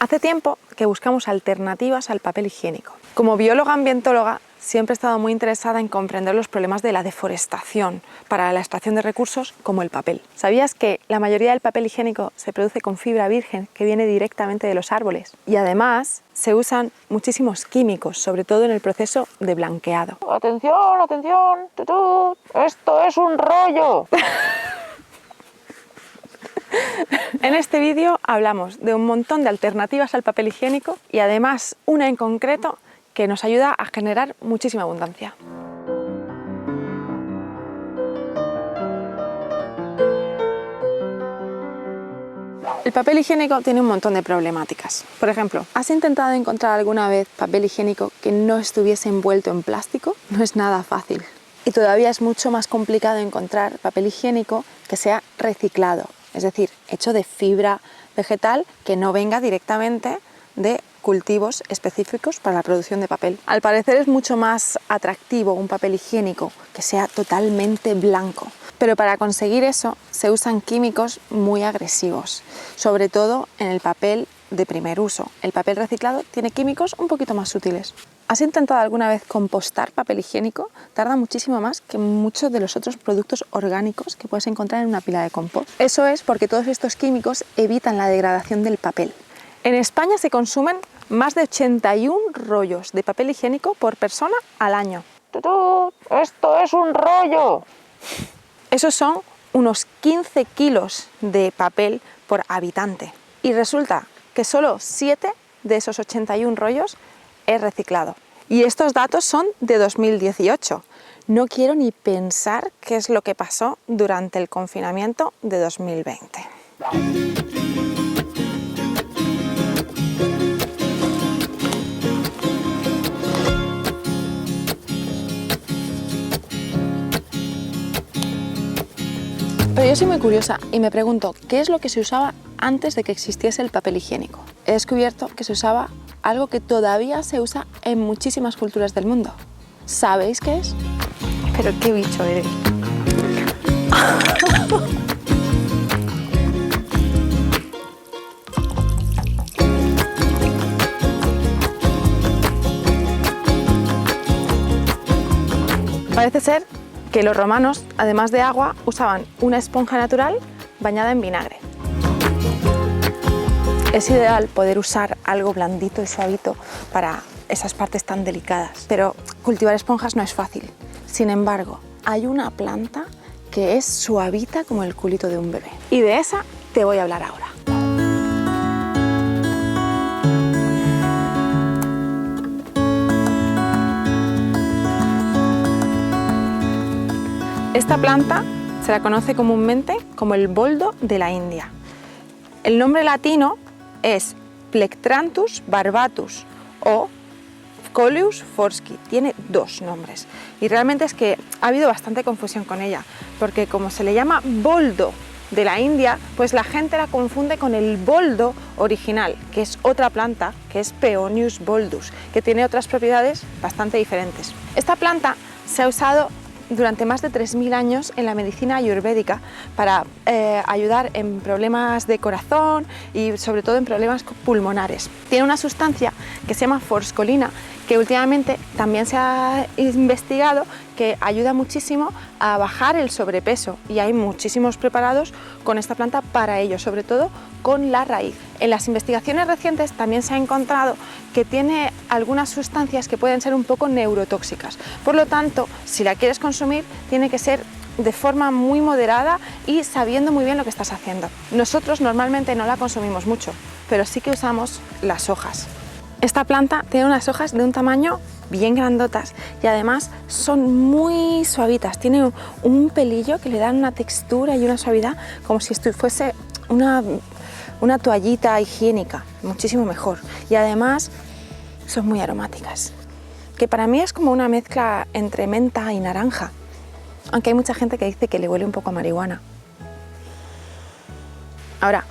Hace tiempo que buscamos alternativas al papel higiénico. Como bióloga ambientóloga, siempre he estado muy interesada en comprender los problemas de la deforestación para la extracción de recursos como el papel. ¿Sabías que la mayoría del papel higiénico se produce con fibra virgen que viene directamente de los árboles? Y además se usan muchísimos químicos, sobre todo en el proceso de blanqueado. ¡Atención, atención! ¡Tutú! ¡Esto es un rollo! En este vídeo hablamos de un montón de alternativas al papel higiénico y además una en concreto que nos ayuda a generar muchísima abundancia. El papel higiénico tiene un montón de problemáticas. Por ejemplo, ¿has intentado encontrar alguna vez papel higiénico que no estuviese envuelto en plástico? No es nada fácil. Y todavía es mucho más complicado encontrar papel higiénico que sea reciclado, es decir, hecho de fibra vegetal que no venga directamente de cultivos específicos para la producción de papel. Al parecer es mucho más atractivo un papel higiénico que sea totalmente blanco, pero para conseguir eso se usan químicos muy agresivos, sobre todo en el papel de primer uso. El papel reciclado tiene químicos un poquito más sutiles. ¿Has intentado alguna vez compostar papel higiénico? Tarda muchísimo más que muchos de los otros productos orgánicos que puedes encontrar en una pila de compost. Eso es porque todos estos químicos evitan la degradación del papel. En España se consumen más de 81 rollos de papel higiénico por persona al año. ¡Tutú! ¡Esto es un rollo! Esos son unos 15 kilos de papel por habitante. Y resulta que solo 7 de esos 81 rollos es reciclado. Y estos datos son de 2018. No quiero ni pensar qué es lo que pasó durante el confinamiento de 2020. Pero yo soy muy curiosa y me pregunto, ¿qué es lo que se usaba antes de que existiese el papel higiénico? He descubierto que se usaba algo que todavía se usa en muchísimas culturas del mundo. ¿Sabéis qué es? Pero qué bicho eres. Parece ser que los romanos, además de agua, usaban una esponja natural bañada en vinagre. Es ideal poder usar algo blandito y suavito para esas partes tan delicadas, pero cultivar esponjas no es fácil. Sin embargo, hay una planta que es suavita como el culito de un bebé. Y de esa te voy a hablar ahora. Esta planta se la conoce comúnmente como el boldo de la India. El nombre latino es Plectranthus barbatus o Coleus forski. Tiene dos nombres y realmente es que ha habido bastante confusión con ella, porque como se le llama boldo de la India, pues la gente la confunde con el boldo original, que es otra planta, que es Peonius boldus, que tiene otras propiedades bastante diferentes. Esta planta se ha usado durante más de 3.000 años en la medicina ayurvédica para ayudar en problemas de corazón y sobre todo en problemas pulmonares. Tiene una sustancia que se llama forskolina, que últimamente también se ha investigado que ayuda muchísimo a bajar el sobrepeso y hay muchísimos preparados con esta planta para ello, sobre todo con la raíz. En las investigaciones recientes también se ha encontrado que tiene algunas sustancias que pueden ser un poco neurotóxicas. Por lo tanto, si la quieres consumir, tiene que ser de forma muy moderada y sabiendo muy bien lo que estás haciendo. Nosotros normalmente no la consumimos mucho, pero sí que usamos las hojas. Esta planta tiene unas hojas de un tamaño bien grandotas y además son muy suavitas. Tiene un pelillo que le dan una textura y una suavidad como si esto fuese una toallita higiénica, muchísimo mejor. Y además son muy aromáticas, que para mí es como una mezcla entre menta y naranja, aunque hay mucha gente que dice que le huele un poco a marihuana. Ahora,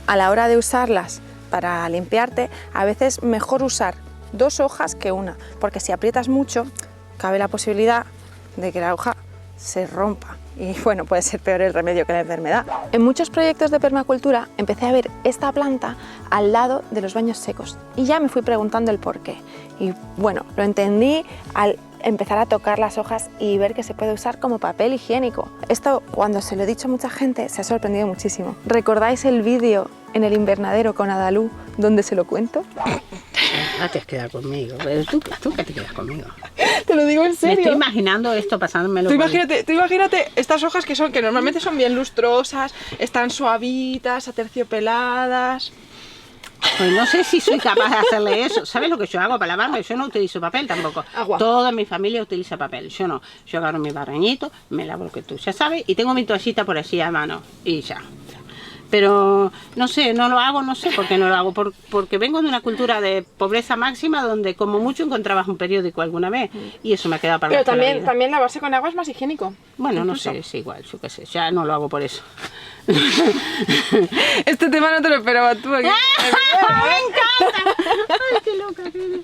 a la hora de usarlas para limpiarte, a veces mejor usar 2 hojas que una, porque si aprietas mucho, cabe la posibilidad de que la hoja se rompa. Y bueno, puede ser peor el remedio que la enfermedad. En muchos proyectos de permacultura empecé a ver esta planta al lado de los baños secos y ya me fui preguntando el por qué. Y bueno, lo entendí al empezar a tocar las hojas y ver que se puede usar como papel higiénico. Esto, cuando se lo he dicho a mucha gente, se ha sorprendido muchísimo. ¿Recordáis el vídeo en el invernadero con Adalú donde se lo cuento? No te has quedado conmigo, pero tú que te quedas conmigo. Te lo digo en Me serio. estoy imaginando esto pasándomelo. Tú imagínate estas hojas que normalmente son bien lustrosas, están suavitas, aterciopeladas. Pues no sé si soy capaz de hacerle eso. ¿Sabes lo que yo hago para lavarme? Yo no utilizo papel tampoco. Agua. Toda mi familia utiliza papel. Yo no. Yo agarro mi barreñito, me lavo lo que tú ya sabes y tengo mi toallita por así a mano y ya. Pero no sé, no lo hago, no sé por qué no lo hago. Porque vengo de una cultura de pobreza máxima donde como mucho encontrabas un periódico alguna vez y eso me ha quedado para Pero toda la vida. también lavarse con agua es más higiénico. Bueno, incluso. no sé, es igual, yo qué sé, ya no lo hago por eso. Este tema no te lo esperaba tú aquí. ¡Me encanta! ¡Ay, qué loca que eres!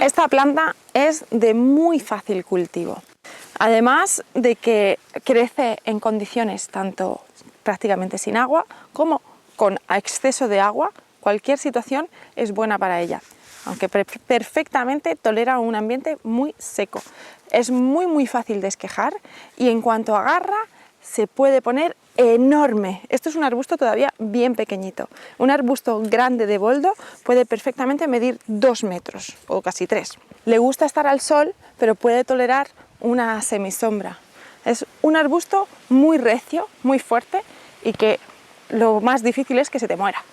Esta planta es de muy fácil cultivo. Además de que crece en condiciones tanto prácticamente sin agua como con exceso de agua, cualquier situación es buena para ella, aunque perfectamente tolera un ambiente muy seco. Es muy fácil de esquejar y en cuanto agarra se puede poner enorme. Esto es un arbusto todavía bien pequeñito. Un arbusto grande de boldo puede perfectamente medir 2 metros o casi 3. Le gusta estar al sol, pero puede tolerar una semisombra. Es un arbusto muy recio, muy fuerte y que lo más difícil es que se te muera.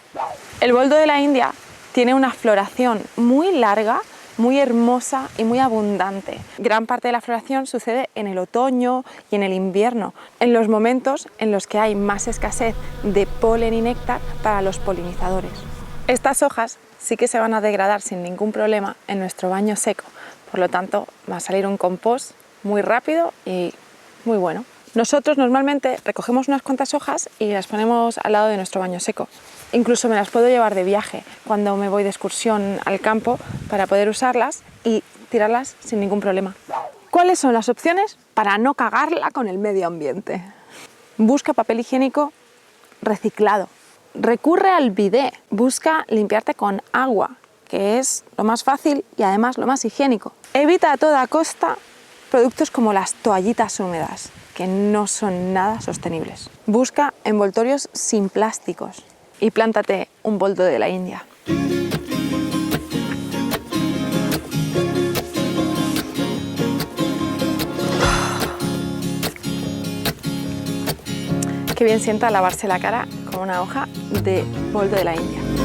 El boldo de la India tiene una floración muy larga, muy hermosa y muy abundante. Gran parte de la floración sucede en el otoño y en el invierno, en los momentos en los que hay más escasez de polen y néctar para los polinizadores. Estas hojas sí que se van a degradar sin ningún problema en nuestro baño seco, por lo tanto va a salir un compost muy rápido y muy bueno. Nosotros normalmente recogemos unas cuantas hojas y las ponemos al lado de nuestro baño seco. Incluso me las puedo llevar de viaje cuando me voy de excursión al campo para poder usarlas y tirarlas sin ningún problema. ¿Cuáles son las opciones para no cagarla con el medio ambiente? Busca papel higiénico reciclado. Recurre al bidé. Busca limpiarte con agua, que es lo más fácil y además lo más higiénico. Evita a toda costa productos como las toallitas húmedas, que no son nada sostenibles. Busca envoltorios sin plásticos y plántate un boldo de la India. Qué bien sienta lavarse la cara con una hoja de boldo de la India.